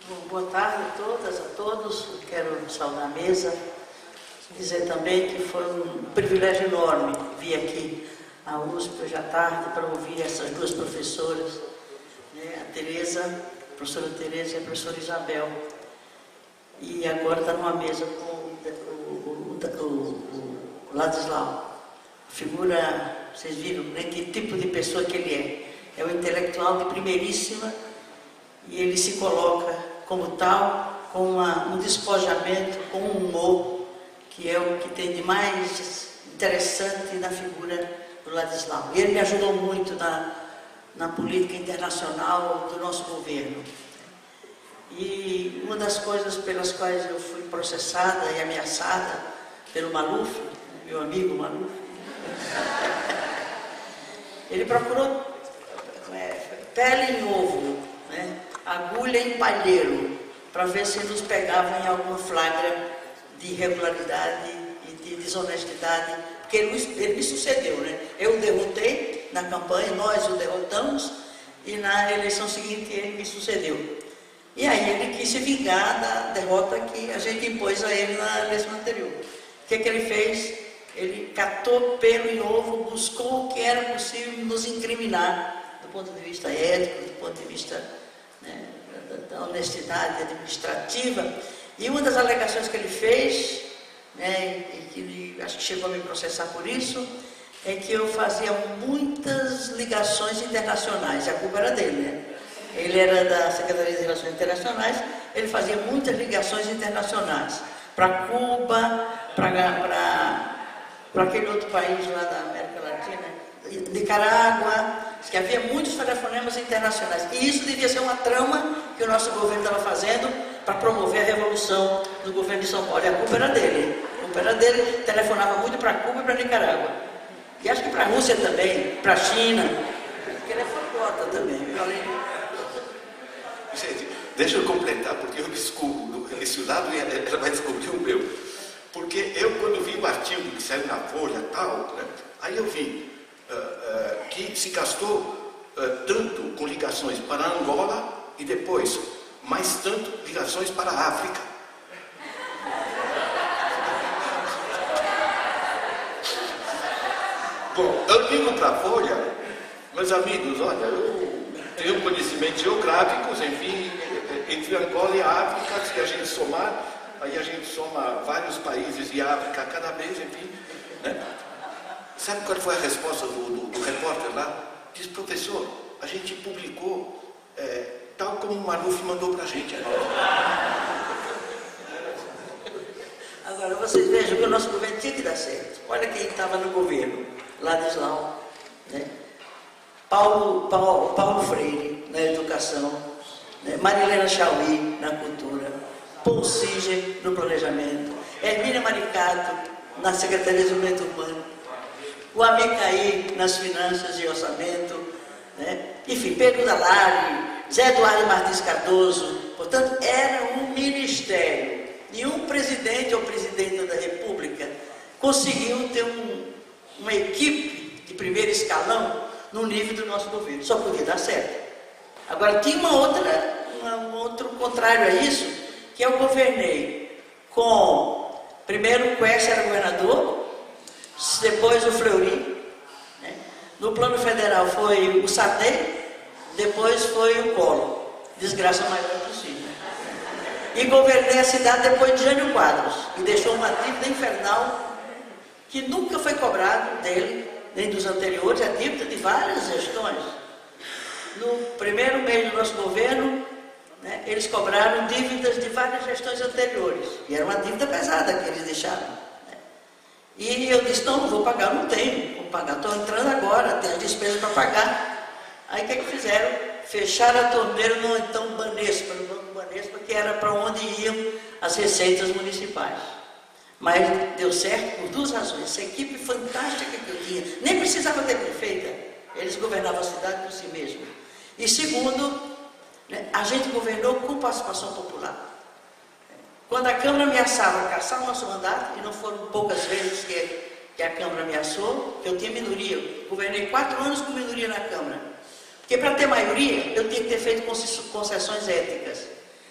Boa tarde a todas, a todos. Quero saudar a mesa, dizer também que foi um privilégio enorme vir aqui à USP hoje à tarde para ouvir essas duas professoras, né, a Tereza, a professora Tereza e a professora Isabel. E agora está numa mesa com o Ladislau. Figura, vocês viram, né, que tipo de pessoa que ele é. É um intelectual de primeiríssima e ele se coloca como tal, com um despojamento, com um humor, que é o que tem de mais interessante na figura do Ladislau. E ele me ajudou muito na política internacional do nosso governo. E uma das coisas pelas quais eu fui processada e ameaçada pelo Maluf, meu amigo Maluf, ele procurou pele em ovo, né? Agulha em palheiro, para ver se nos pegava em alguma flagra de irregularidade e de desonestidade, porque ele me sucedeu, né? Eu o derrotei na campanha, nós o derrotamos, e na eleição seguinte ele me sucedeu. E aí ele quis se vingar da derrota que a gente impôs a ele na eleição anterior. O que ele fez? Ele catou pelo em ovo, buscou o que era possível nos incriminar, do ponto de vista ético, do ponto de vista, né, da honestidade administrativa. E uma das alegações que ele fez, né, e que ele, acho que chegou a me processar por isso, é que eu fazia muitas ligações internacionais. A culpa era dele, né? Ele era da Secretaria de Relações Internacionais, ele fazia muitas ligações internacionais para Cuba, para aquele outro país lá da América Latina, Nicarágua, que havia muitos telefonemas internacionais. E isso devia ser uma trama que o nosso governo estava fazendo para promover a revolução do governo de São Paulo. E a culpa era dele. A culpa era dele, telefonava muito para Cuba e para Nicarágua. E acho que para a Rússia também, para a China, porque ele é forgota também. Gente, deixa eu completar, porque eu descubro esse lado e ela vai descobrir o meu. Porque eu, quando vi o artigo que saiu na Folha e tal, né, aí eu vi que se gastou tanto com ligações para Angola e depois mais tanto ligações para a África. Bom, eu ligo para a Folha, meus amigos, olha, eu tenho conhecimentos geográficos, enfim, entre Angola e a África, se a gente somar, aí a gente soma vários países de África cada vez, enfim, né? Sabe qual foi a resposta do repórter lá? Diz, professor, a gente publicou tal como o Maluf mandou para a gente. Agora, vocês vejam que o nosso governo tinha que dar certo. Olha quem estava no governo, Ladislau, né? Paulo Freire, na educação, né? Marilena Chauí, na cultura, Paul Singer, no planejamento, Hermínia Maricato, na Secretaria de Desenvolvimento Urbano, o Amecaí nas finanças e orçamento, né? Enfim, Pedro Dalari, Zé Eduardo Martins Cardoso. Portanto, era um ministério. Nenhum presidente ou presidente da República conseguiu ter uma equipe de primeiro escalão no nível do nosso governo. Só podia dar certo. Agora, tinha um outro contrário a isso, que eu governei com, primeiro o Quércia era governador, depois o Fleury, né? No plano federal foi o Sarney, depois foi o Collor, desgraça maior possível. E governei a cidade depois de Jânio Quadros, e deixou uma dívida infernal que nunca foi cobrado dele, nem dos anteriores, a dívida de várias gestões. No primeiro mês do nosso governo, né, eles cobraram dívidas de várias gestões anteriores, e era uma dívida pesada que eles deixaram. E eu disse, não vou pagar, não tenho, vou pagar, estou entrando agora, tenho as despesas para pagar. Aí o que fizeram? Fecharam a torneira no então Banespa, no Banco Banespa, que era para onde iam as receitas municipais. Mas deu certo por duas razões. Essa equipe fantástica que eu tinha, nem precisava ter prefeita, eles governavam a cidade por si mesmos. E segundo, né, a gente governou com participação popular. Quando a Câmara ameaçava caçar o nosso mandato, e não foram poucas vezes que a Câmara ameaçou, que eu tinha minoria, eu governei 4 anos com minoria na Câmara. Porque para ter maioria, eu tinha que ter feito concessões éticas.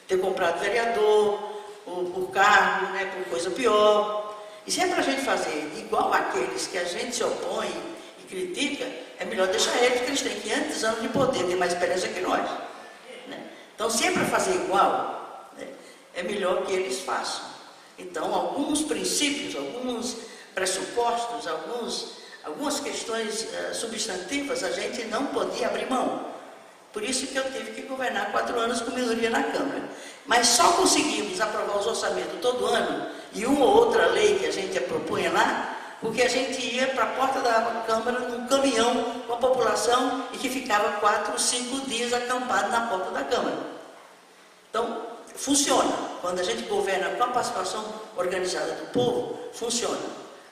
ter comprado vereador, por cargo, né, por coisa pior. E se é para a gente fazer igual aqueles que a gente se opõe e critica, é melhor deixar eles, porque eles têm 500 anos de poder, têm mais experiência que nós. Né? Então, se é para fazer igual, né, é melhor que eles façam. Então, alguns princípios, alguns pressupostos, algumas questões substantivas, a gente não podia abrir mão. Por isso que eu tive que governar 4 anos com minoria na Câmara. Mas só conseguimos aprovar os orçamentos todo ano, e uma ou outra lei que a gente propunha lá, porque a gente ia para a porta da Câmara num caminhão com a população e que ficava 4 ou 5 dias acampado na porta da Câmara. Então, funciona. Quando a gente governa com a participação organizada do povo, funciona.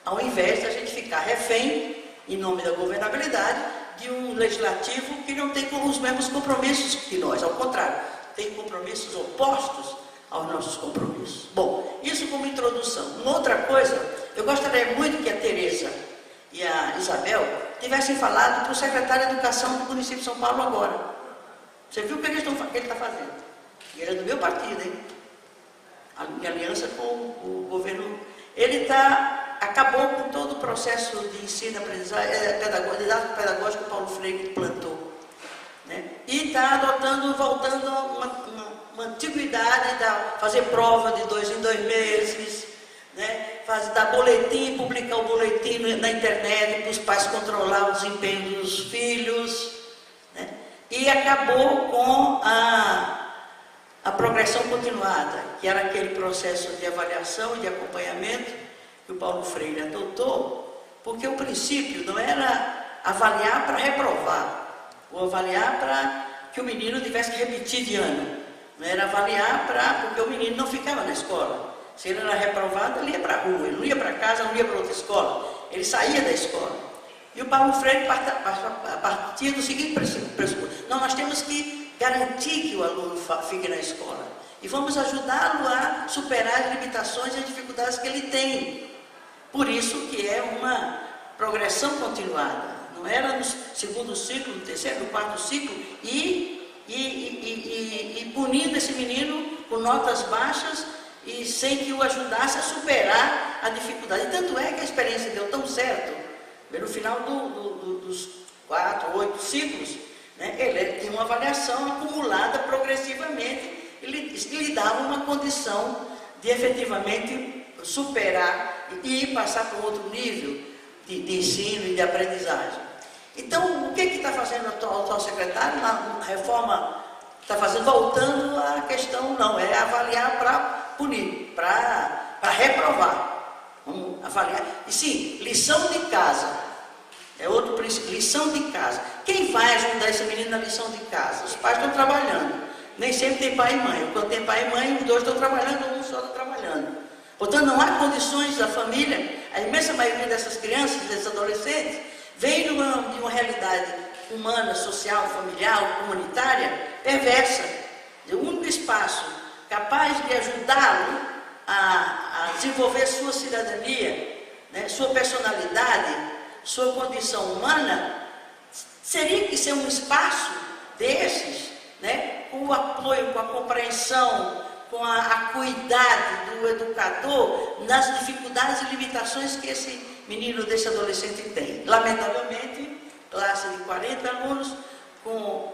Ao invés de a gente ficar refém, em nome da governabilidade, de um legislativo que não tem os mesmos compromissos que nós, ao contrário, tem compromissos opostos aos nossos compromissos. Bom, isso como introdução. Uma outra coisa, eu gostaria muito que a Tereza e a Isabel tivessem falado para o secretário de Educação do município de São Paulo agora. Você viu o que ele está fazendo? E ele é do meu partido, hein? Em aliança com o governo. Ele acabou com todo o processo de ensino, aprendizagem, pedagógico que o Paulo Freire plantou. Né? E está voltando a uma antiguidade, fazer prova de 2 em 2 meses, né? Dar boletim, publicar o boletim na internet para os pais controlar o desempenho dos filhos. Né? E acabou com a progressão continuada, que era aquele processo de avaliação e de acompanhamento que o Paulo Freire adotou, porque o princípio não era avaliar para reprovar, ou avaliar para que o menino tivesse que repetir de ano, não era avaliar porque o menino não ficava na escola. Se ele era reprovado, ele ia para a rua, ele não ia para casa, não ia para outra escola, ele saía da escola. E o Paulo Freire partia do seguinte pressuposto: não, nós temos que garantir que o aluno fique na escola e vamos ajudá-lo a superar as limitações e as dificuldades que ele tem. Por isso que é uma progressão continuada. Não era no segundo ciclo, no terceiro, no quarto ciclo, e punindo esse menino com notas baixas e sem que o ajudasse a superar a dificuldade. E tanto é que a experiência deu tão certo, no final dos 4 ou 8 ciclos, né, ele tinha uma avaliação acumulada progressivamente, ele lhe dava uma condição de efetivamente superar e passar para um outro nível de ensino e de aprendizagem. Então, o que está fazendo o atual secretário na reforma? Está fazendo, voltando à questão, não, é avaliar para punir, para reprovar. Vamos avaliar. E sim, lição de casa. É outro princípio, lição de casa. Quem vai ajudar esse menino na lição de casa? Os pais estão trabalhando. Nem sempre tem pai e mãe. Quando tem pai e mãe, os 2 estão trabalhando, um só está trabalhando. Portanto, não há condições da família. A imensa maioria dessas crianças, desses adolescentes, vem de uma realidade humana, social, familiar, comunitária, perversa. O único espaço capaz de ajudá-lo a desenvolver sua cidadania, né, sua personalidade, sua condição humana, seria que ser um espaço desses, né, com o apoio, com a compreensão, com a acuidade do educador nas dificuldades e limitações que esse menino, desse adolescente tem. Lamentavelmente, classe de 40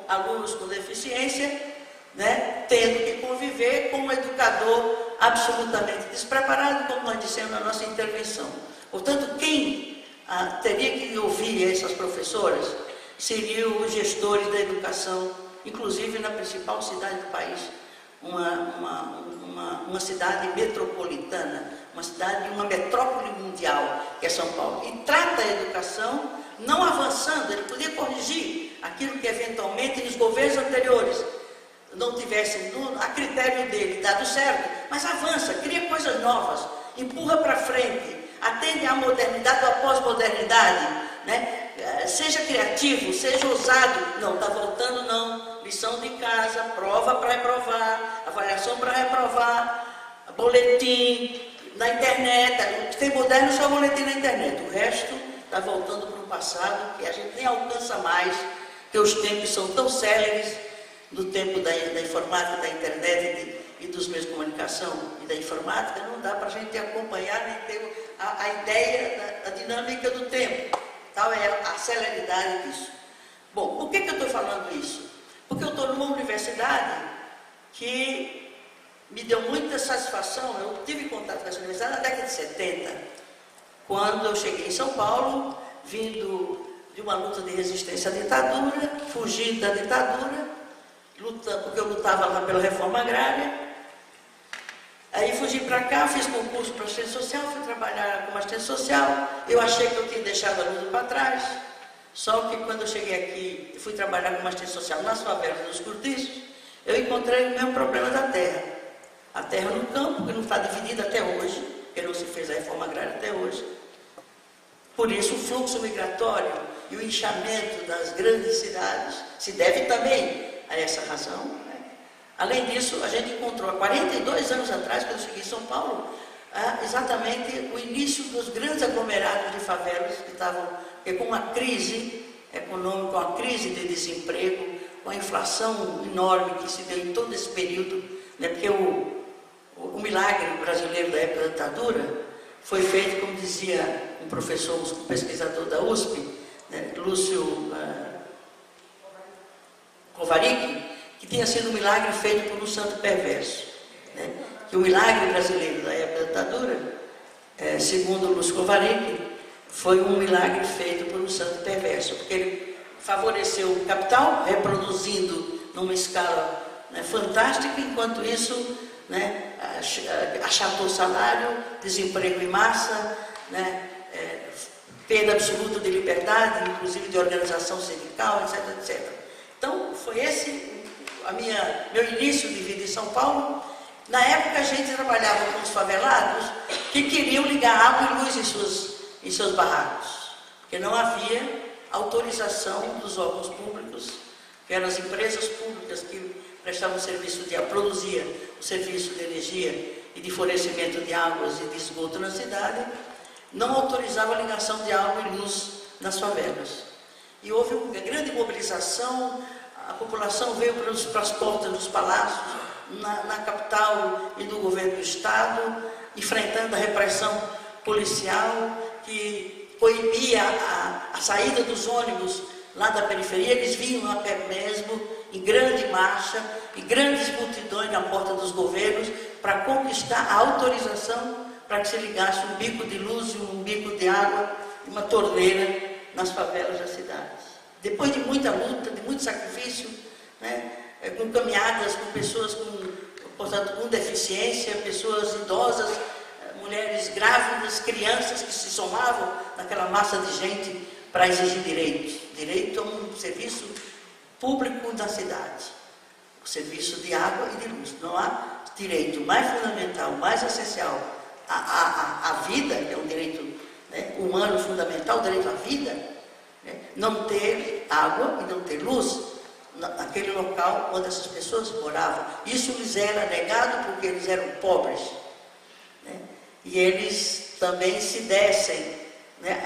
alunos com deficiência, né, tendo que conviver com um educador absolutamente despreparado, como nós dissemos na nossa intervenção. Portanto, quem teria que ouvir essas professoras seriam os gestores da educação, inclusive na principal cidade do país, uma cidade metropolitana, uma metrópole mundial, que é São Paulo. E trata a educação não avançando, ele podia corrigir aquilo que eventualmente nos governos anteriores não tivessem, a critério dele, dado certo, mas avança, cria coisas novas, empurra para frente, atende à modernidade ou à pós-modernidade, né? Seja criativo, seja ousado. Não, está voltando não, lição de casa, prova para reprovar, avaliação para reprovar, boletim na internet, o que tem moderno só boletim na internet, o resto está voltando para o passado, que a gente nem alcança mais, porque os tempos são tão céleres, no tempo da informática, da internet dos meios de comunicação e da informática, não dá para a gente acompanhar nem ter a ideia da dinâmica do tempo. Tal é a celeridade disso. Bom, por que eu estou falando isso? Porque eu estou numa universidade que me deu muita satisfação. Eu tive contato com essa universidade na década de 70, quando eu cheguei em São Paulo, vindo de uma luta de resistência à ditadura, fugindo da ditadura, porque eu lutava lá pela reforma agrária. Aí fugi para cá, fiz concurso para assistente social, fui trabalhar como assistente social. Eu achei que eu tinha deixado a luta para trás, só que quando eu cheguei aqui, fui trabalhar como assistente social nas favelas dos cortiços, eu encontrei o mesmo problema da terra. A terra no campo, que não está dividida até hoje, porque não se fez a reforma agrária até hoje. Por isso, o fluxo migratório e o inchamento das grandes cidades se deve também a essa razão, né? Além disso, a gente encontrou há 42 anos atrás, quando eu cheguei em São Paulo, exatamente o início dos grandes aglomerados de favelas que estavam com uma crise econômica, uma crise de desemprego, uma inflação enorme que se deu em todo esse período, né? Porque o milagre brasileiro da época da ditadura foi feito, como dizia um professor, um pesquisador da USP, né, Lúcio Kovarik, que tinha sido um milagre feito por um santo perverso, né? Que o milagre brasileiro da época da ditadura, segundo Lúcio Kovarik, foi um milagre feito por um santo perverso, porque ele favoreceu o capital, reproduzindo numa escala, né, fantástica, enquanto isso, né, achatou salário, desemprego em massa, né, perda absoluta de liberdade, inclusive de organização sindical, etc, etc. Então, foi esse meu início de vida em São Paulo. Na época, a gente trabalhava com os favelados que queriam ligar água e luz em seus barracos, porque não havia autorização dos órgãos públicos, que eram as empresas públicas que prestavam serviço produziam o serviço de energia e de fornecimento de águas e de esgoto na cidade, não autorizava a ligação de água e luz nas favelas. E houve uma grande mobilização, a população veio para as portas dos palácios, na capital e do governo do Estado, enfrentando a repressão policial que coibia a saída dos ônibus lá da periferia. Eles vinham a pé mesmo, em grande marcha, e grandes multidões na porta dos governos para conquistar a autorização para que se ligasse um bico de luz e um bico de água, uma torneira nas favelas das cidades. Depois de muita luta, de muito sacrifício, né, com caminhadas com pessoas com deficiência, pessoas idosas, mulheres grávidas, crianças que se somavam naquela massa de gente para exigir direito a um serviço público da cidade, o serviço de água e de luz. Não há direito mais fundamental, mais essencial à vida, que é um direito, né, humano fundamental, o direito à vida, né, não ter água e não ter luz naquele local onde essas pessoas moravam. Isso lhes era negado porque eles eram pobres, né? E eles também se dessem, né,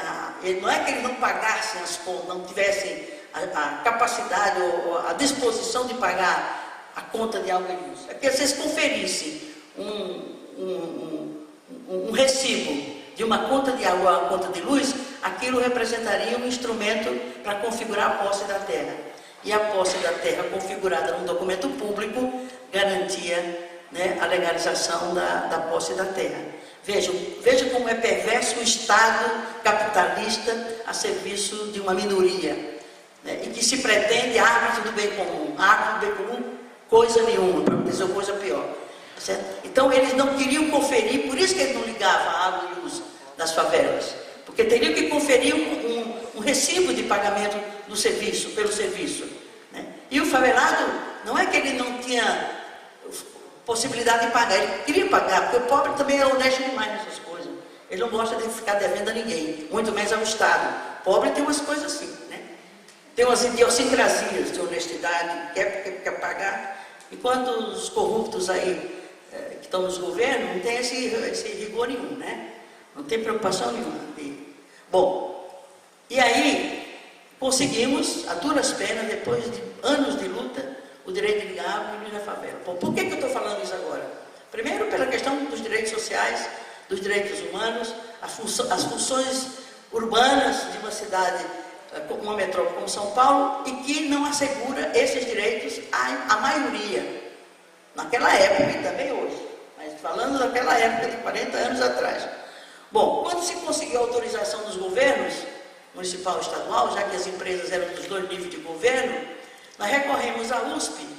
não é que eles não pagassem as contas, não tivessem a capacidade ou a disposição de pagar a conta de água e luz. É que vocês conferissem um recibo de uma conta de água ou uma conta de luz, aquilo representaria um instrumento para configurar a posse da terra. E a posse da terra configurada num documento público garantia, né, a legalização da posse da terra. Veja como é perverso o Estado capitalista a serviço de uma minoria, né, e que se pretende árbitro do bem comum. Árbitro do bem comum, coisa nenhuma, para não dizer coisa pior. Certo? Então eles não queriam conferir, por isso que eles não ligavam a água e luz das favelas, porque teriam que conferir um recibo de pagamento do serviço, pelo serviço, né? E o favelado, não é que ele não tinha possibilidade de pagar, ele queria pagar, porque o pobre também é honesto demais nessas coisas. Ele não gosta de ficar devendo a ninguém, muito menos ao Estado. O pobre tem umas coisas assim, né? Tem umas idiosincrasias de honestidade, quer pagar, enquanto os corruptos aí, que estão nos governos, não tem esse rigor nenhum, né? Não tem preocupação nenhuma. Bom, e aí conseguimos, a duras penas, depois de anos de luta, o direito de ligar água e luz na favela. Bom, por que eu estou falando isso agora? Primeiro, pela questão dos direitos sociais, dos direitos humanos, as funções urbanas de uma cidade, uma metrópole como São Paulo, e que não assegura esses direitos à maioria, naquela época e também hoje, mas falando daquela época de 40 anos atrás. Bom, quando se conseguiu a autorização dos governos, municipal e estadual, já que as empresas eram dos dois níveis de governo, nós recorremos à USP,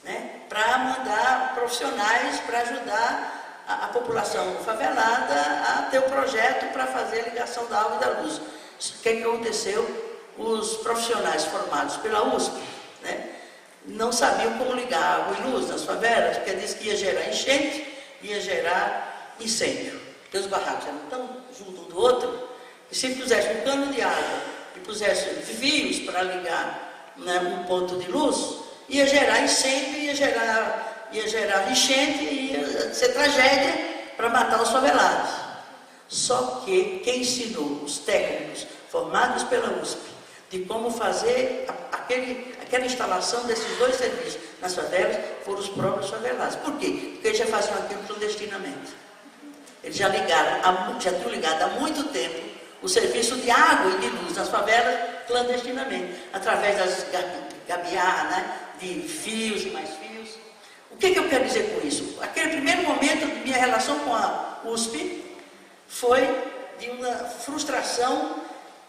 né, para mandar profissionais para ajudar a população favelada a ter o projeto para fazer a ligação da água e da luz. O que aconteceu? Os profissionais formados pela USP, né, não sabiam como ligar água e luz nas favelas, porque disse que ia gerar enchente, ia gerar incêndio. Porque os barracos eram tão juntos um do outro, que se pusesse um cano de água e pusesse fios para ligar, né, um ponto de luz, ia gerar incêndio, ia gerar enchente, ia ser tragédia para matar os favelados. Só que quem ensinou os técnicos formados pela USP de como fazer aquela instalação desses dois serviços nas favelas foram os próprios favelados. Por quê? Porque eles já faziam aquilo clandestinamente. Eles já tinham ligado há muito tempo o serviço de água e de luz nas favelas clandestinamente, através das gabiarras, né, de fios e mais fios. O que eu quero dizer com isso? Aquele primeiro momento de minha relação com a USP foi de uma frustração,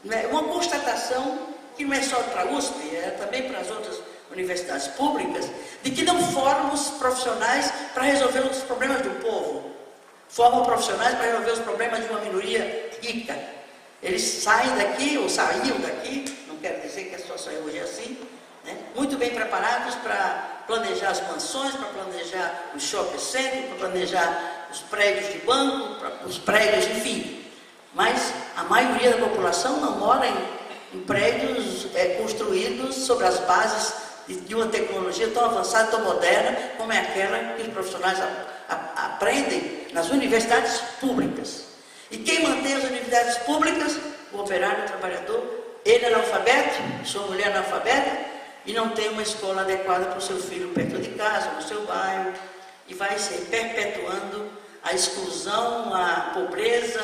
né, uma constatação que não é só para a USP, é também para as outras universidades públicas, de que não formam profissionais para resolver os problemas do povo. Formam profissionais para resolver os problemas de uma minoria rica. Eles saem daqui, ou saíam daqui, não quero dizer que a situação hoje é assim, né, muito bem preparados para planejar as mansões, para planejar os shopping centers, para planejar os prédios de banco, os prédios, enfim. Mas a maioria da população não mora em prédios construídos sobre as bases de uma tecnologia tão avançada, tão moderna, como é aquela que os profissionais aprendem nas universidades públicas. E quem mantém as universidades públicas? O operário, o trabalhador. Ele é analfabeto, sua mulher é analfabeta, e não tem uma escola adequada para o seu filho perto de casa, no seu bairro, e vai se perpetuando a exclusão, a pobreza,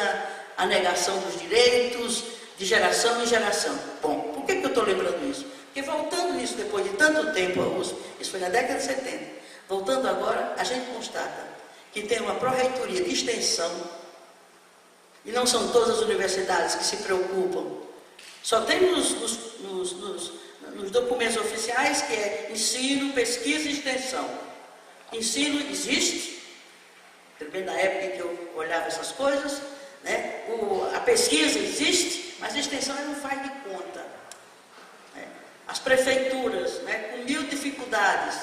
a negação dos direitos, de geração em geração. Bom, por que eu estou lembrando isso? Porque voltando nisso, depois de tanto tempo a USP, isso foi na década de 70, voltando agora, a gente constata que tem uma pró-reitoria de extensão, e não são todas as universidades que se preocupam. Só tem nos documentos oficiais que é ensino, pesquisa e extensão. Ensino existe, também na época em que eu olhava essas coisas, né? A pesquisa existe, mas a extensão não faz de conta. Né? As prefeituras, né, com mil dificuldades,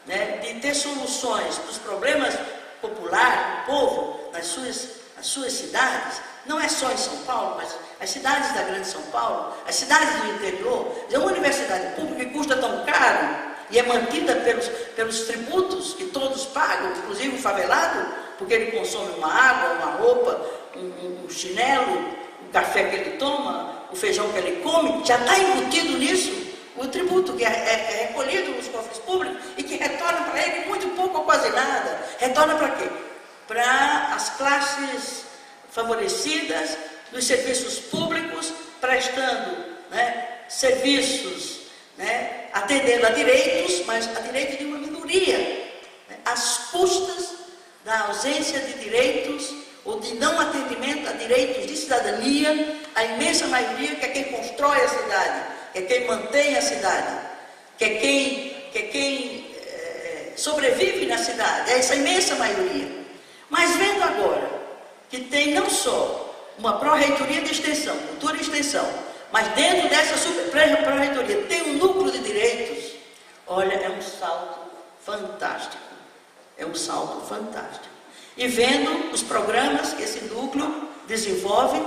né, de ter soluções dos problemas populares do povo nas suas cidades, não é só em São Paulo, mas as cidades da Grande São Paulo, as cidades do interior, é uma universidade pública que custa tão caro e é mantida pelos tributos que todos pagam, inclusive o favelado, porque ele consome uma água, uma roupa, um chinelo, o café que ele toma, o feijão que ele come, já está embutido nisso o tributo que é recolhido nos cofres públicos e que retorna para ele muito pouco ou quase nada. Retorna para quê? Para as classes favorecidas dos serviços públicos, prestando, né, serviços, né, atendendo a direitos, mas a direitos de uma minoria, né, às custas da ausência de direitos ou de não atendimento a direitos de cidadania, a imensa maioria que é quem constrói a cidade, que é quem mantém a cidade, que é quem sobrevive na cidade, é essa imensa maioria. Mas vendo agora que tem não só uma pró-reitoria de extensão, cultura e extensão, mas dentro dessa pró-reitoria tem um núcleo de direitos, olha, é um salto fantástico. É um salto fantástico. E vendo os programas que esse núcleo desenvolve,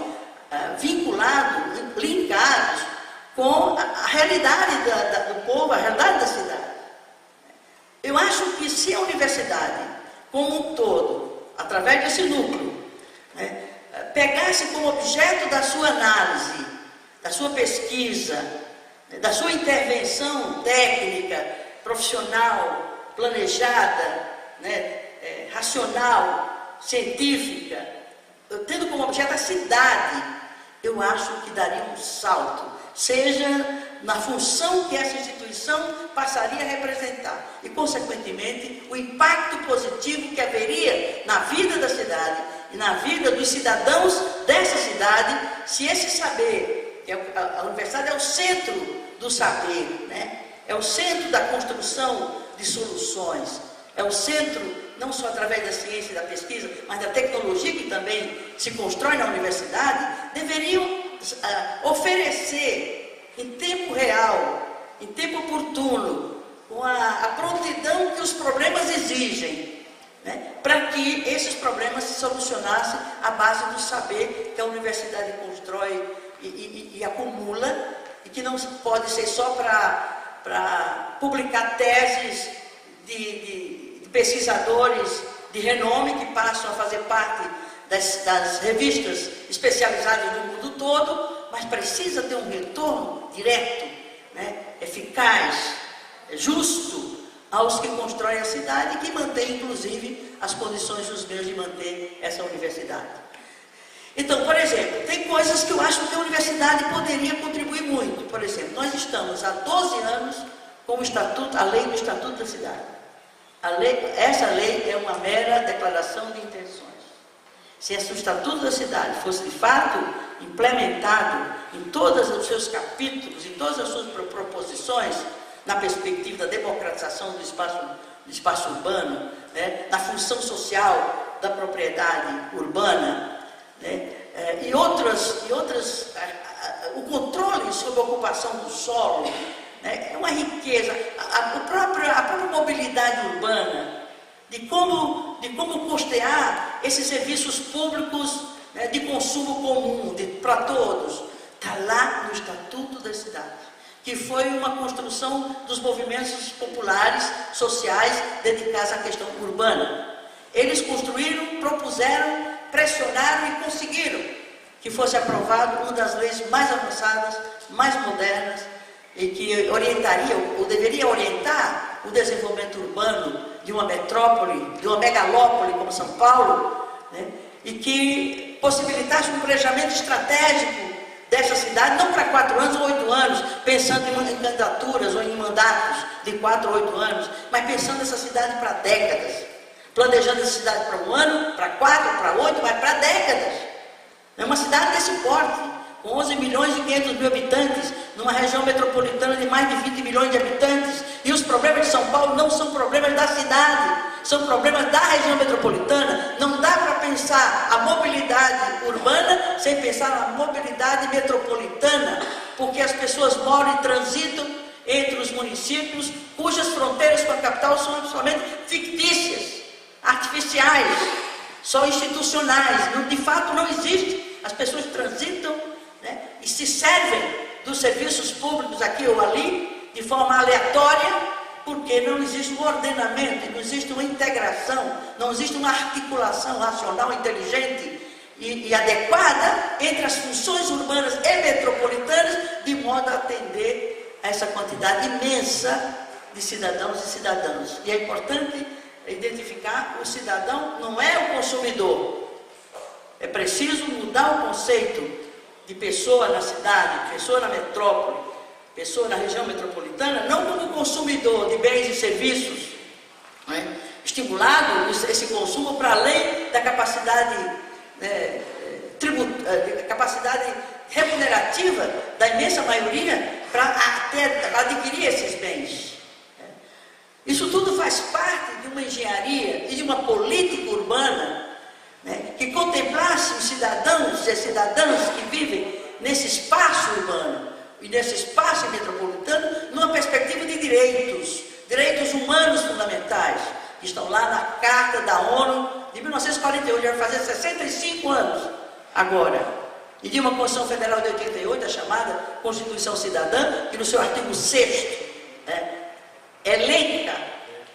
vinculados, linkados com a realidade do povo, a realidade da cidade. Eu acho que se a universidade, como um todo, através desse núcleo, né, pegasse como objeto da sua análise, da sua pesquisa, da sua intervenção técnica, profissional, planejada, né, racional, científica, tendo como objeto a cidade, eu acho que daria um salto, seja na função que essa instituição passaria a representar e, consequentemente, o impacto positivo que haveria na vida da cidade e na vida dos cidadãos dessa cidade, se esse saber, que a universidade é o centro do saber, né? É o centro da construção de soluções, é o centro não só através da ciência e da pesquisa, mas da tecnologia que também se constrói na universidade, deveriam oferecer em tempo real, em tempo oportuno, com a prontidão que os problemas exigem, né, para que esses problemas se solucionassem à base do saber que a universidade constrói e acumula, e que não pode ser só para publicar teses de pesquisadores de renome que passam a fazer parte das revistas especializadas no mundo todo, mas precisa ter um retorno direto, né, eficaz, justo aos que constroem a cidade e que mantém, inclusive, as condições dos meios de manter essa universidade. Então, por exemplo, tem coisas que eu acho que a universidade poderia contribuir muito. Por exemplo, nós estamos há 12 anos com o estatuto, a lei do Estatuto da Cidade. Essa lei é uma mera declaração de intenções. Se esse Estatuto da Cidade fosse de fato implementado em todos os seus capítulos, em todas as suas proposições, na perspectiva da democratização do espaço urbano, né, na função social da propriedade urbana, né, e outras, o controle sobre a ocupação do solo, né, é uma riqueza, a própria mobilidade urbana, de como custear esses serviços públicos, né, de consumo comum, para todos, está lá no Estatuto da Cidade, que foi uma construção dos movimentos populares, sociais, dedicados à questão urbana. Eles construíram, propuseram, pressionaram e conseguiram que fosse aprovado uma das leis mais avançadas, mais modernas, e que orientaria, ou deveria orientar, o desenvolvimento urbano de uma metrópole, de uma megalópole como São Paulo, né, e que possibilitasse um planejamento estratégico dessa cidade, não para 4 anos ou 8 anos, pensando em candidaturas ou em mandatos de 4 ou 8 anos, mas pensando nessa cidade para décadas, planejando essa cidade para 1 ano, para 4, para 8, mas para décadas. É uma cidade desse porte, com 11 milhões e 500 mil habitantes, numa região metropolitana de mais de 20 milhões de habitantes, e os problemas de São Paulo não são problemas da cidade, são problemas da região metropolitana. Não dá para pensar a mobilidade urbana sem pensar na mobilidade metropolitana, porque as pessoas moram e transitam entre os municípios cujas fronteiras com a capital são absolutamente fictícias, artificiais, só institucionais, de fato não existe. As pessoas transitam, né, e se servem dos serviços públicos aqui ou ali de forma aleatória, porque não existe um ordenamento, não existe uma integração, não existe uma articulação racional, inteligente e adequada entre as funções urbanas e metropolitanas, de modo a atender a essa quantidade imensa de cidadãos e cidadãs. E é importante identificar: o cidadão não é o consumidor. É preciso mudar o conceito de pessoa na cidade, pessoa na metrópole, pessoa na região metropolitana, não como consumidor de bens e serviços, né, estimulado esse consumo para além da capacidade, né, capacidade remunerativa da imensa maioria para adquirir esses bens. Isso tudo faz parte de uma engenharia e de uma política urbana, né, que contemplasse os cidadãos e cidadãs que vivem nesse espaço urbano e nesse espaço metropolitano, numa perspectiva de direitos humanos fundamentais, que estão lá na Carta da ONU de 1948, já vai fazer 65 anos agora, e de uma Constituição Federal de 88, a chamada Constituição Cidadã, que no seu artigo 6º, né, elenca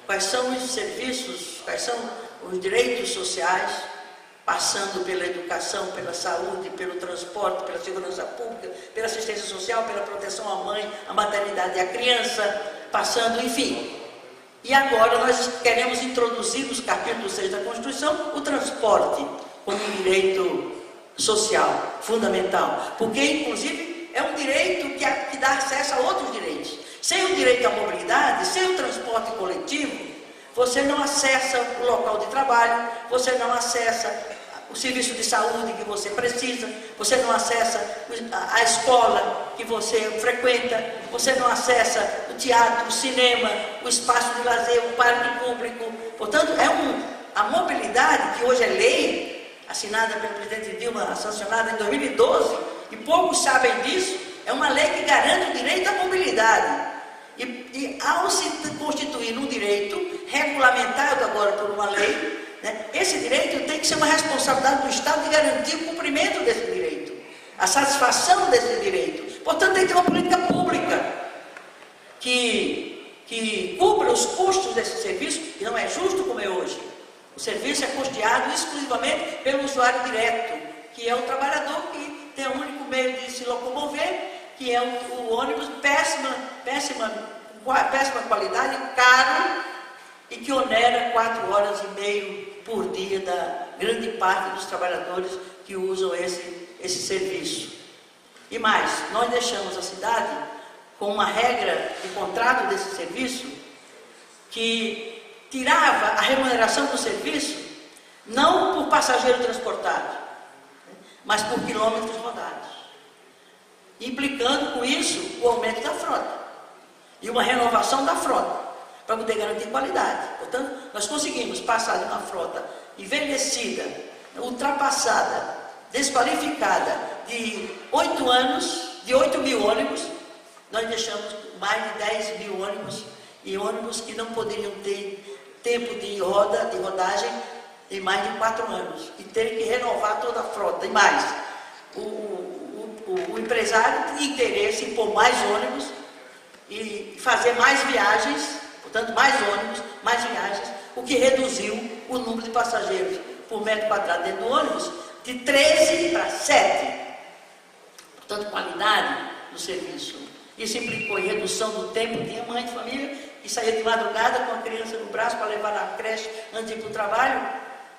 quais são os serviços, quais são os direitos sociais, passando pela educação, pela saúde, pelo transporte, pela segurança pública, pela assistência social, pela proteção à mãe, à maternidade e à criança, passando, enfim, E agora nós queremos introduzir nos capítulos 6 da Constituição o transporte como um direito social, fundamental. Porque, inclusive, é um direito que dá acesso a outros direitos. Sem o direito à mobilidade, sem o transporte coletivo, você não acessa o local de trabalho, você não acessa o serviço de saúde que você precisa, você não acessa a escola que você frequenta, você não acessa o teatro, o cinema, o espaço de lazer, o parque público. Portanto, a mobilidade, que hoje é lei, assinada pelo presidente Dilma, sancionada em 2012, e poucos sabem disso, é uma lei que garante o direito à mobilidade. E ao se constituir um direito, regulamentado agora por uma lei, né, esse direito tem que ser uma responsabilidade do Estado de garantir o cumprimento desse direito, a satisfação desse direito. Portanto, tem que ter uma política pública que cubra os custos desse serviço, que não é justo como é hoje. O serviço é custeado exclusivamente pelo usuário direto, que é o trabalhador que tem o único meio de se locomover, que é o ônibus, péssima qualidade, caro, e que onera 4 horas e meia por dia da grande parte dos trabalhadores que usam esse serviço. E mais, nós deixamos a cidade com uma regra de contrato desse serviço que tirava a remuneração do serviço não por passageiro transportado, mas por quilômetros rodados, implicando com isso o aumento da frota e uma renovação da frota, para poder garantir qualidade. Portanto, nós conseguimos passar de uma frota envelhecida, ultrapassada, desqualificada, de 8 anos, de 8 mil ônibus, nós deixamos mais de 10 mil ônibus, e ônibus que não poderiam ter tempo de rodagem em mais de 4 anos, e ter que renovar toda a frota. E mais, o empresário tinha interesse em pôr mais ônibus e fazer mais viagens, portanto, mais ônibus, mais viagens, o que reduziu o número de passageiros por metro quadrado dentro do ônibus de 13 para 7. Portanto, qualidade do serviço. Isso implicou em redução do tempo. Tinha mãe de família que saía de madrugada com a criança no braço para levar na creche antes de ir para o trabalho,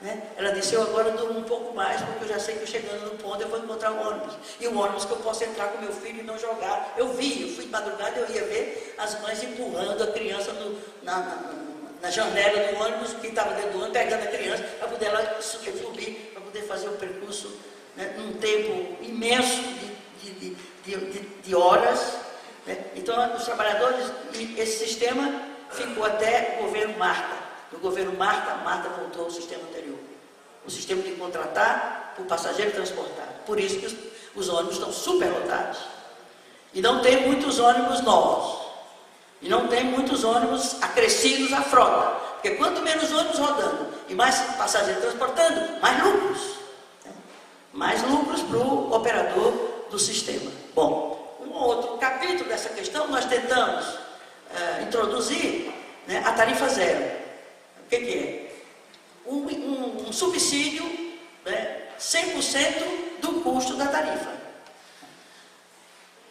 né? Ela disse: eu agora durmo um pouco mais, porque eu já sei que chegando no ponto eu vou encontrar o ônibus. E o ônibus que eu posso entrar com meu filho e não jogar. Eu fui de madrugada, eu ia ver as mães empurrando a criança na janela do ônibus, que estava dentro do ônibus, pegando a criança para poder ela subir, para poder fazer o percurso, né, num tempo imenso de horas. Né? Então, os trabalhadores, esse sistema ficou até o governo Marta. No governo Marta voltou ao sistema anterior. O sistema de contratar por passageiro transportado. Por isso que os ônibus estão superlotados. E não tem muitos ônibus novos. E não tem muitos ônibus acrescidos à frota. Porque quanto menos ônibus rodando e mais passageiros transportando, mais lucros. Né? Mais lucros para o operador do sistema. Bom, um outro capítulo dessa questão, nós tentamos introduzir, né, a tarifa zero. O que é? Um subsídio, né, 100% do custo da tarifa.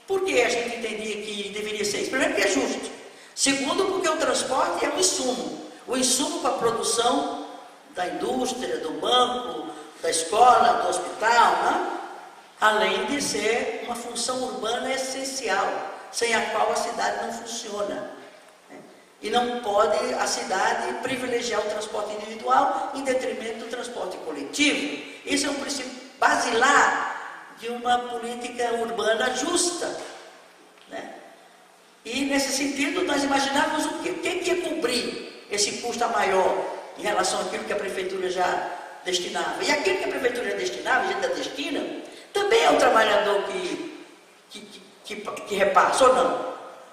Por que a gente entendia que deveria ser isso? Primeiro, porque é justo. Segundo, porque o transporte é um insumo. O insumo para a produção da indústria, do banco, da escola, do hospital, né? Além de ser uma função urbana essencial, sem a qual a cidade não funciona. E não pode a cidade privilegiar o transporte individual em detrimento do transporte coletivo. Isso é um princípio basilar de uma política urbana justa. Né? E nesse sentido nós imaginávamos o que ia cobrir esse custo maior em relação àquilo que a prefeitura já destinava. E aquilo que a prefeitura destinava, a gente destina, também é o trabalhador que repassa, ou não?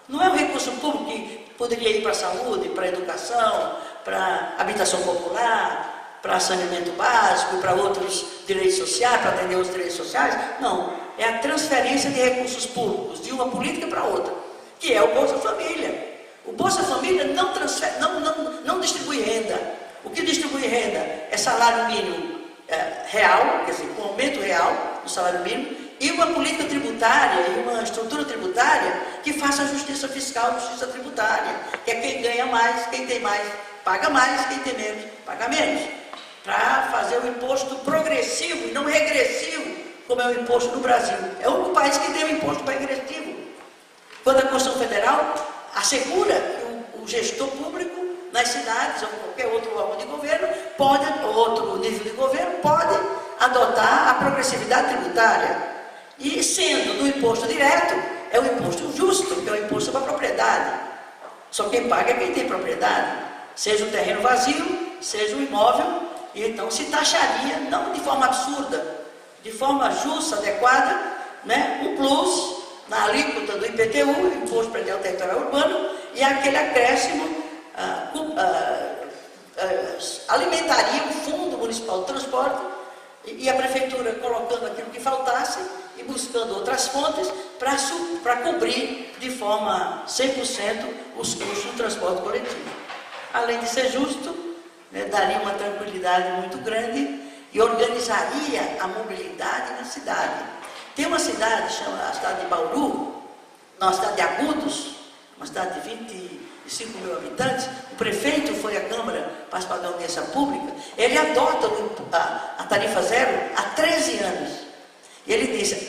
Não é um recurso público que poderia ir para a saúde, para a educação, para a habitação popular, para saneamento básico, para outros direitos sociais, para atender os direitos sociais. Não, é a transferência de recursos públicos de uma política para outra, que é o Bolsa Família. O Bolsa Família não distribui renda. O que distribui renda é salário mínimo real, quer dizer, com aumento real do salário mínimo, e uma política tributária e uma estrutura tributária que faça a justiça fiscal e justiça tributária, que é quem ganha mais, quem tem mais paga mais, quem tem menos paga menos, para fazer o imposto progressivo e não regressivo, como é o imposto no Brasil. É o único país que tem um imposto regressivo. Quando a Constituição Federal assegura que o gestor público nas cidades ou qualquer outro órgão de governo pode, outro nível de governo pode adotar a progressividade tributária. E sendo do imposto direto, é um imposto justo, que é o imposto sobre a propriedade. Só quem paga é quem tem propriedade, seja um terreno vazio, seja um imóvel, e então se taxaria, não de forma absurda, de forma justa, adequada, né, um plus na alíquota do IPTU, Imposto Predial Territorial Urbano, e aquele acréscimo alimentaria o Fundo Municipal de Transporte e a Prefeitura colocando aquilo que faltasse e buscando outras fontes para cobrir de forma 100% os custos do transporte coletivo. Além de ser justo, né, daria uma tranquilidade muito grande e organizaria a mobilidade na cidade. Tem uma cidade, chama a cidade de Bauru, uma cidade de Agudos, uma cidade de 25 mil habitantes. O prefeito foi à Câmara participar da audiência pública, ele adota a tarifa zero há 13 anos. E ele disse,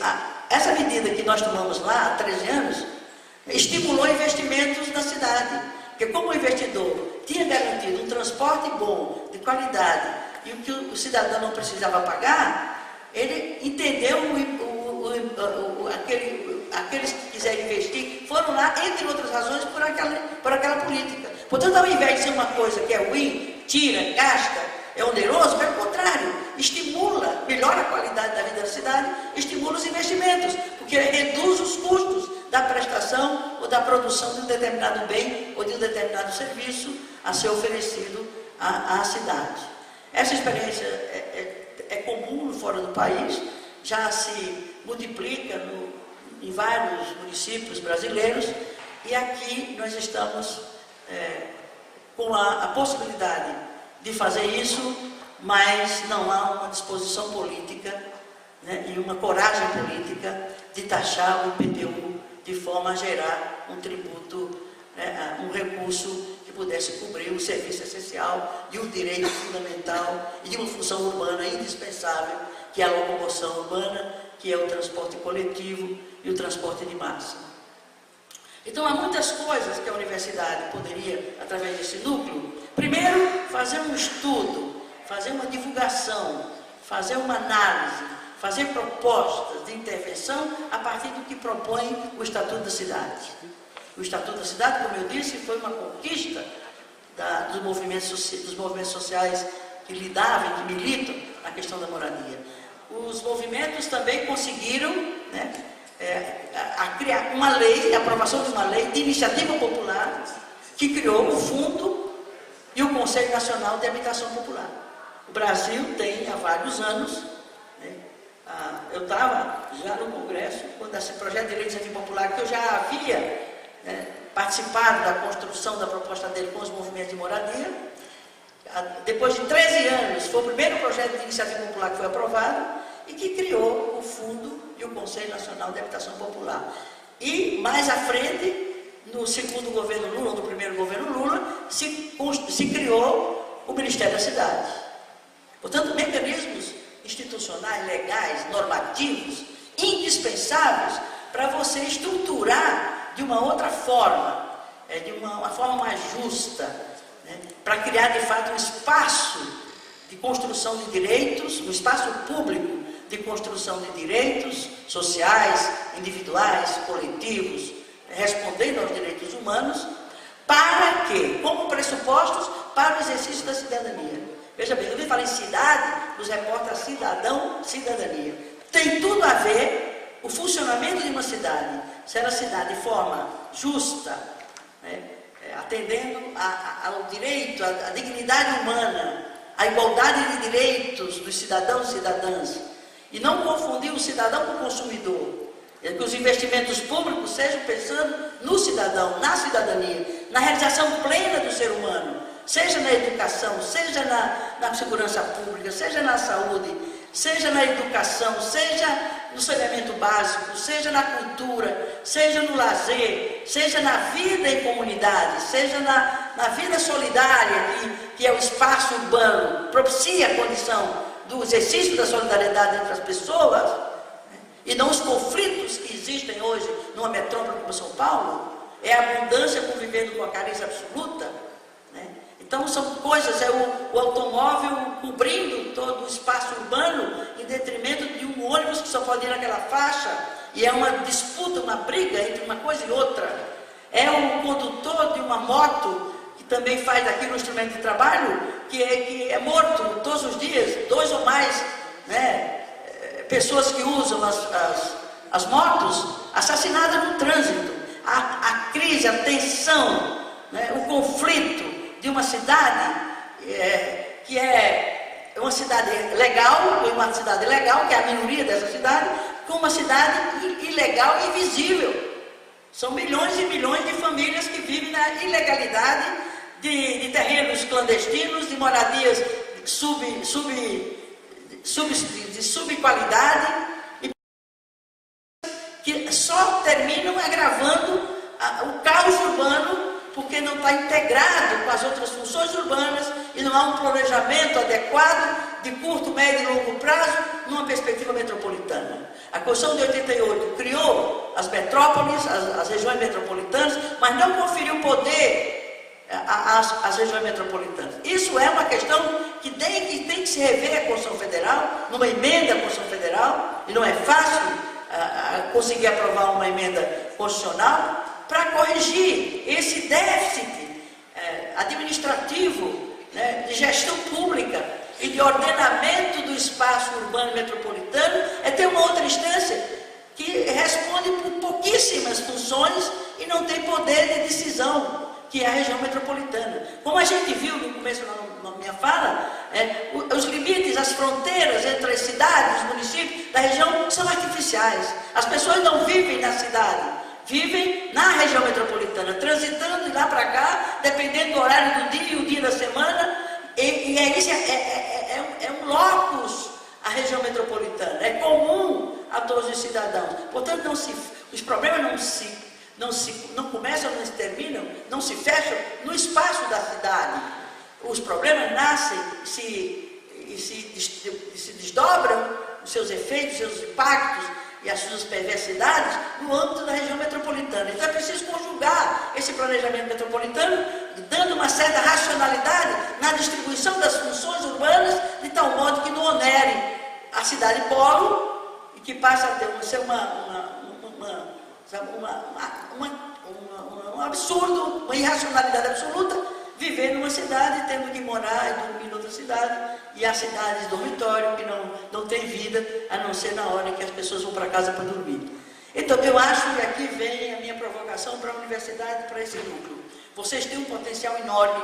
essa medida que nós tomamos lá há 13 anos, estimulou investimentos na cidade, porque como o investidor tinha garantido um transporte bom, de qualidade, e o que o cidadão não precisava pagar, ele entendeu aqueles que quiserem investir, foram lá, entre outras razões, por aquela política. Portanto, ao invés de ser uma coisa que é ruim, tira, gasta, é oneroso, pelo contrário, estimula, melhora a qualidade da vida da cidade, estimula os investimentos, porque reduz os custos da prestação ou da produção de um determinado bem ou de um determinado serviço a ser oferecido à cidade. Essa experiência é comum fora do país, já se multiplica em vários municípios brasileiros, e aqui nós estamos com a possibilidade de fazer isso, mas não há uma disposição política, né, e uma coragem política de taxar o IPTU de forma a gerar um tributo, né, um recurso que pudesse cobrir o serviço essencial de um direito fundamental e de uma função urbana indispensável, que é a locomoção urbana, que é o transporte coletivo e o transporte de massa. Então, há muitas coisas que a universidade poderia, através desse núcleo, primeiro, fazer um estudo, fazer uma divulgação, fazer uma análise, fazer propostas de intervenção a partir do que propõe o Estatuto da Cidade. O Estatuto da Cidade, como eu disse, foi uma conquista dos movimentos sociais que lidavam, que militam na questão da moradia. Os movimentos também conseguiram, né, criar uma lei, a aprovação de uma lei de iniciativa popular, que criou o Fundo e o Conselho Nacional de Habitação Popular. O Brasil tem há vários anos, né, eu estava já no Congresso, quando esse projeto de lei de iniciativa popular, que eu já havia participado da construção da proposta dele com os movimentos de moradia. Depois de 13 anos, foi o primeiro projeto de iniciativa popular que foi aprovado e que criou o Fundo e o Conselho Nacional de Habitação Popular. E, mais à frente, no segundo governo Lula, ou no primeiro governo Lula, se criou o Ministério da Cidade. Portanto, mecanismos institucionais, legais, normativos, indispensáveis para você estruturar de uma outra forma, de uma forma mais justa, né, para criar de fato um espaço de construção de direitos, um espaço público de construção de direitos sociais, individuais, coletivos, respondendo aos direitos humanos, para que, como pressupostos para o exercício da cidadania. Veja bem, quando eu falo em cidade, nos reporta cidadão, cidadania. Tem tudo a ver o funcionamento de uma cidade, ser a cidade de forma justa, né, atendendo ao direito, à dignidade humana, à igualdade de direitos dos cidadãos e cidadãs, e não confundir o cidadão com o consumidor. É que os investimentos públicos sejam pensando no cidadão, na cidadania, na realização plena do ser humano, seja na educação, seja na segurança pública, seja na saúde, seja na educação, seja no saneamento básico, seja na cultura, seja no lazer, seja na vida em comunidade, seja na vida solidária, que é o espaço urbano, propicia a condição do exercício da solidariedade entre as pessoas, né? E não os conflitos que existem hoje numa metrópole como São Paulo, é a abundância convivendo com a carência absoluta, né? Então são coisas, é o automóvel cobrindo todo o espaço urbano em detrimento de um ônibus que só pode ir naquela faixa, e é uma disputa, uma briga entre uma coisa e outra. É o condutor de uma moto que também faz daquilo um instrumento de trabalho, que é morto todos os dias, 2 ou mais, né, pessoas que usam as motos, assassinadas no trânsito. A crise, a tensão, né, o conflito de uma cidade que é uma cidade legal, que é a minoria dessa cidade, com uma cidade ilegal e invisível. São milhões e milhões de famílias que vivem na ilegalidade de terrenos clandestinos, de moradias de subqualidade, e que só terminam agravando o caos urbano, porque não está integrado com as outras funções urbanas e não há um planejamento adequado de curto, médio e longo prazo numa perspectiva metropolitana. A Constituição de 88 criou as metrópoles, as regiões metropolitanas, mas não conferiu poder às regiões metropolitanas. Isso é uma questão que tem que se rever a Constituição Federal, numa emenda à Constituição Federal, e não é fácil conseguir aprovar uma emenda constitucional para corrigir esse déficit administrativo, né, de gestão pública e de ordenamento do espaço urbano metropolitano. É ter uma outra instância que responde por pouquíssimas funções e não tem poder de decisão, que é a região metropolitana. Como a gente viu no começo na minha fala, os limites, as fronteiras entre as cidades, os municípios da região são artificiais. As pessoas não vivem na cidade, vivem na região metropolitana, transitando de lá para cá, dependendo do horário do dia e o dia da semana, e é um locus a região metropolitana, é comum a todos os cidadãos. Portanto, os problemas não começam, não se terminam, não se fecham no espaço da cidade. Os problemas nascem e se desdobram, os seus efeitos, os seus impactos e as suas perversidades no âmbito da região metropolitana. Então é preciso conjugar esse planejamento metropolitano, dando uma certa racionalidade na distribuição das funções urbanas, de tal modo que não onere a cidade polo e que passa a ser um absurdo, uma irracionalidade absoluta, viver numa cidade, tendo que morar e dormir em outra cidade, e há cidades de dormitório que não tem vida, a não ser na hora em que as pessoas vão para casa para dormir. Então, eu acho que aqui vem a minha provocação para a universidade, para esse núcleo. Vocês têm um potencial enorme,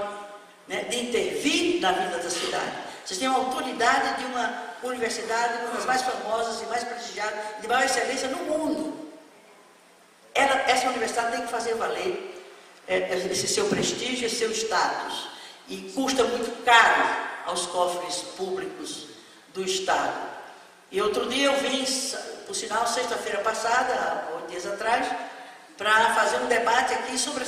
né, de intervir na vida da cidade. Vocês têm a autoridade de uma universidade, uma das mais famosas e mais prestigiadas, de maior excelência no mundo. Essa universidade tem que fazer valer esse seu prestígio, esse seu status, e custa muito caro aos cofres públicos do Estado. E outro dia eu vim, por sinal, sexta-feira passada, há 8 dias atrás, para fazer um debate aqui sobre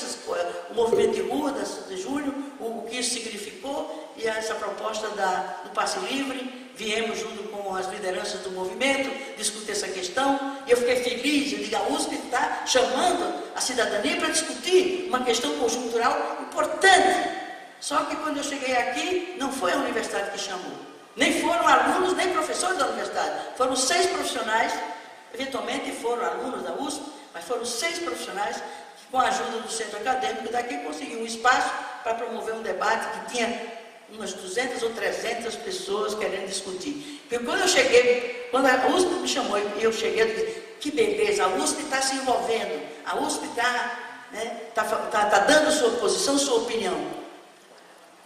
o movimento de rua de julho, o que isso significou, e essa proposta do passe livre. Viemos junto com as lideranças do movimento discutir essa questão, e eu fiquei feliz. Eu digo, a USP está chamando a cidadania para discutir uma questão conjuntural importante. Só que quando eu cheguei aqui, não foi a universidade que chamou, nem foram alunos, nem professores da universidade, foram 6 profissionais, eventualmente foram alunos da USP, mas foram 6 profissionais que, com a ajuda do centro acadêmico daqui, conseguiram um espaço para promover um debate que tinha umas 200 ou 300 pessoas querendo discutir. Porque quando a USP me chamou e eu cheguei, eu disse, que beleza, a USP está se envolvendo, a USP está dando sua posição, sua opinião.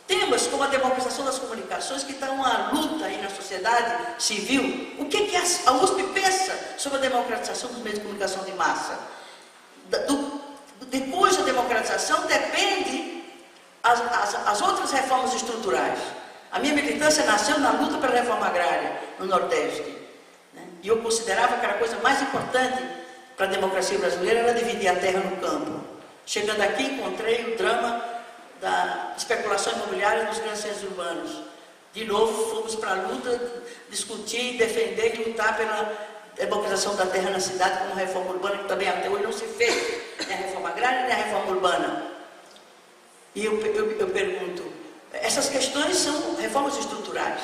Temas como a democratização das comunicações, que está uma luta aí na sociedade civil. O que a USP pensa sobre a democratização dos meios de comunicação de massa? De cuja democratização depende as outras reformas estruturais. A minha militância nasceu na luta pela reforma agrária no Nordeste, né? E eu considerava que era a coisa mais importante para a democracia brasileira era dividir a terra no campo. Chegando aqui, encontrei o drama da especulação imobiliária nos grandes centros urbanos. De novo, fomos para a luta, discutir, defender e lutar pela democratização da terra na cidade como reforma urbana, que também até hoje não se fez, nem a reforma agrária, nem a reforma urbana. E eu pergunto, essas questões são reformas estruturais,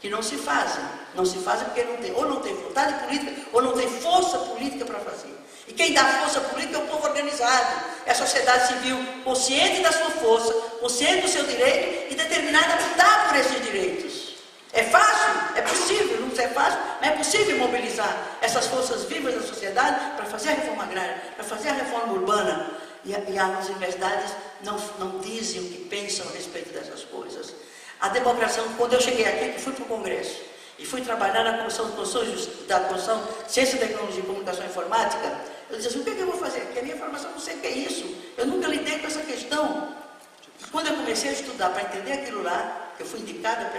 que não se fazem. Não se fazem porque não tem vontade política, ou não tem força política para fazer. E quem dá força política é o povo organizado, é a sociedade civil consciente da sua força, consciente do seu direito e determinada a lutar por esses direitos. É fácil? É possível, não é fácil, mas é possível mobilizar essas forças vivas da sociedade para fazer a reforma agrária, para fazer a reforma urbana. E as universidades não dizem o que pensam a respeito dessas coisas. A democracia, quando eu cheguei aqui, que fui para o Congresso, e fui trabalhar na Comissão de Ciência, Tecnologia, Comunicação e Informática, eu disse assim, o que eu vou fazer aqui? A minha formação não sei o que é isso. Eu nunca lidei com essa questão. E quando eu comecei a estudar para entender aquilo lá, eu fui indicada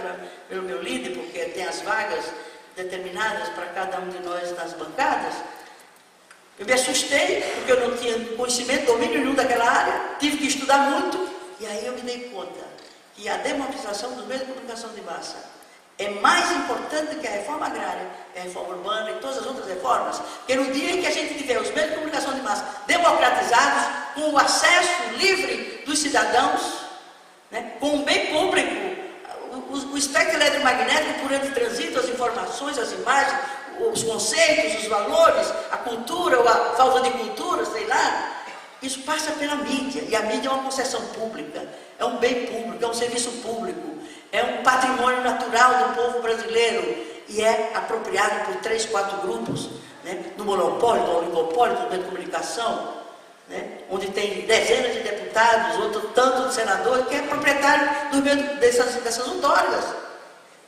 pelo meu líder, porque tem as vagas determinadas para cada um de nós nas bancadas, eu me assustei, porque eu não tinha conhecimento, domínio nenhum daquela área, tive que estudar muito, e aí eu me dei conta que a democratização dos meios de comunicação de massa é mais importante do que a reforma agrária, a reforma urbana e todas as outras reformas, porque no dia em que a gente tiver os meios de comunicação de massa democratizados, com o acesso livre dos cidadãos, né, com o bem público, o espectro eletromagnético por onde transitam as informações, as imagens, os conceitos, os valores, a cultura ou a falta de cultura, sei lá, isso passa pela mídia, e a mídia é uma concessão pública, é um bem público, é um serviço público, é um patrimônio natural do povo brasileiro, e é apropriado por 3, 4 grupos, né, no monopólio, no oligopólio, do meio de comunicação, né, onde tem dezenas de deputados, outro tanto de senadores, que é proprietário do meio dessas outorgas.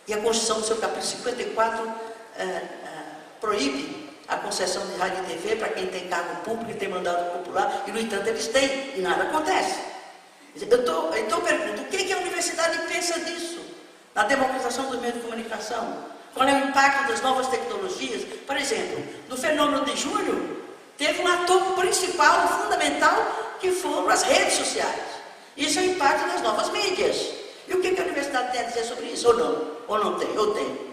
E a Constituição, do seu capítulo 54, proíbe a concessão de rádio e TV para quem tem cargo público e tem mandato popular, e no entanto eles têm, e nada acontece. Então eu pergunto, o que a universidade pensa disso? Na democratização dos meios de comunicação? Qual é o impacto das novas tecnologias? Por exemplo, no fenômeno de julho, teve um ator principal, fundamental, que foram as redes sociais. Isso é o impacto das novas mídias. E o que a universidade tem a dizer sobre isso? Ou não? Ou não tem? Ou tem?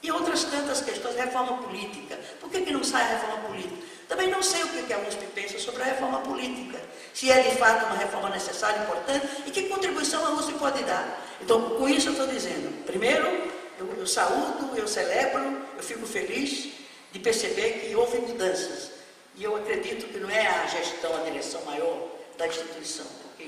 E outras tantas questões, reforma política. Por que não sai a reforma política? Também não sei o que a USP pensa sobre a reforma política. Se é de fato uma reforma necessária, importante, e que contribuição a USP pode dar. Então, com isso eu estou dizendo, primeiro, eu saúdo, eu celebro, eu fico feliz de perceber que houve mudanças. E eu acredito que não é a gestão, a direção maior da instituição, porque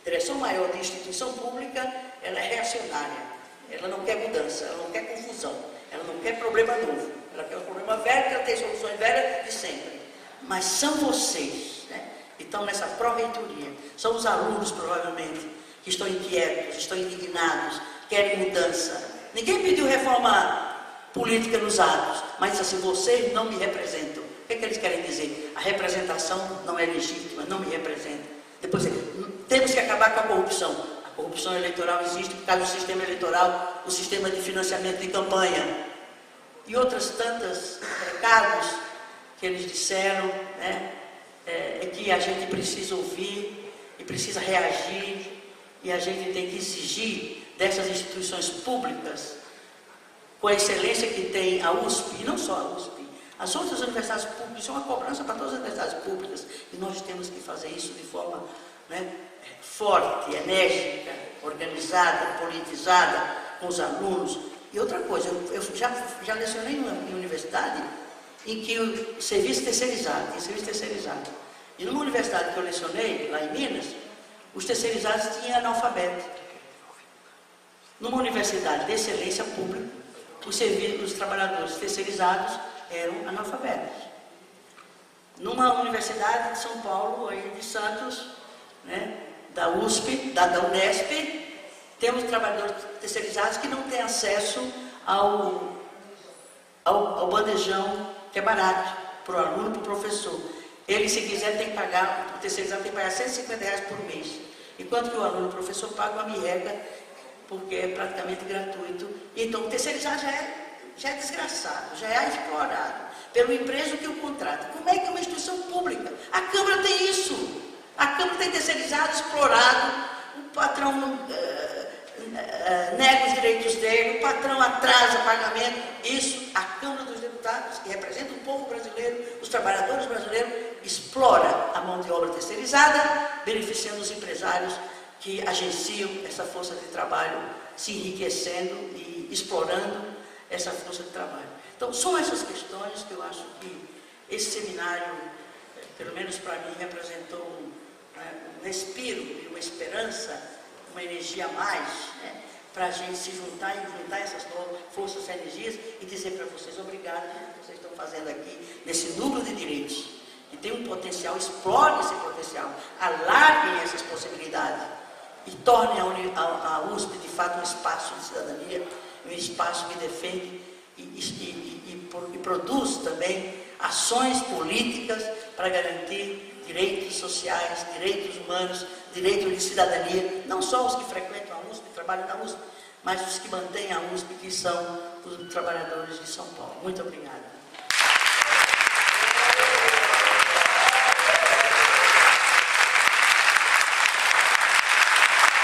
a direção maior da instituição pública, ela é reacionária, ela não quer mudança, ela não quer confusão, ela não quer problema novo, ela quer um problema velho, que ela tem soluções velhas de sempre. Mas são vocês, né, que estão nessa pró-reitoria, são os alunos, provavelmente, que estão inquietos, estão indignados, querem mudança. Ninguém pediu reforma política nos atos, mas assim, vocês não me representam. O que eles querem dizer? A representação não é legítima, não me representa. Depois, temos que acabar com a corrupção. A corrupção eleitoral existe por causa do sistema eleitoral, o sistema de financiamento de campanha. E outras tantas recados que eles disseram, né, é que a gente precisa ouvir e precisa reagir, e a gente tem que exigir dessas instituições públicas, com a excelência que tem a USP, e não só a USP, as outras universidades públicas, isso é uma cobrança para todas as universidades públicas, e nós temos que fazer isso de forma, né, forte, enérgica, organizada, politizada, com os alunos. E outra coisa, eu já lecionei em universidade em que o serviço terceirizado, tem serviço terceirizado. E numa universidade que eu lecionei, lá em Minas, os terceirizados tinham analfabeto. Numa universidade de excelência pública, os trabalhadores terceirizados eram analfabetos. Numa universidade de São Paulo, aí de Santos, né, da USP, da Unesp, temos trabalhadores terceirizados que não têm acesso ao bandejão, que é barato, para o aluno e para o professor. Ele, se quiser, tem que pagar, o terceirizado tem que pagar R$150 por mês. Enquanto que o aluno e o professor pagam uma merreca, porque é praticamente gratuito. Então, o terceirizado já é já é desgraçado, já é explorado pela empresa que o contrata. Como é que uma instituição pública? A Câmara tem isso. A Câmara tem terceirizado, explorado, o patrão nega os direitos dele, o patrão atrasa pagamento. Isso, a Câmara dos Deputados, que representa o povo brasileiro, os trabalhadores brasileiros, explora a mão de obra terceirizada, beneficiando os empresários que agenciam essa força de trabalho, se enriquecendo e explorando essa força de trabalho. Então, são essas questões que eu acho que esse seminário, pelo menos para mim, representou um respiro e uma esperança, uma energia a mais, né, para a gente se juntar e juntar essas novas forças e energias e dizer para vocês obrigado pelo que vocês estão fazendo aqui nesse núcleo de direitos, que tem um potencial, explorem esse potencial, alarguem essas possibilidades e tornem a USP de fato um espaço de cidadania, um espaço que defende e produz também ações políticas para garantir direitos sociais, direitos humanos, direitos de cidadania, não só os que frequentam a USP, trabalham na USP, mas os que mantêm a USP, que são os trabalhadores de São Paulo. Muito obrigada.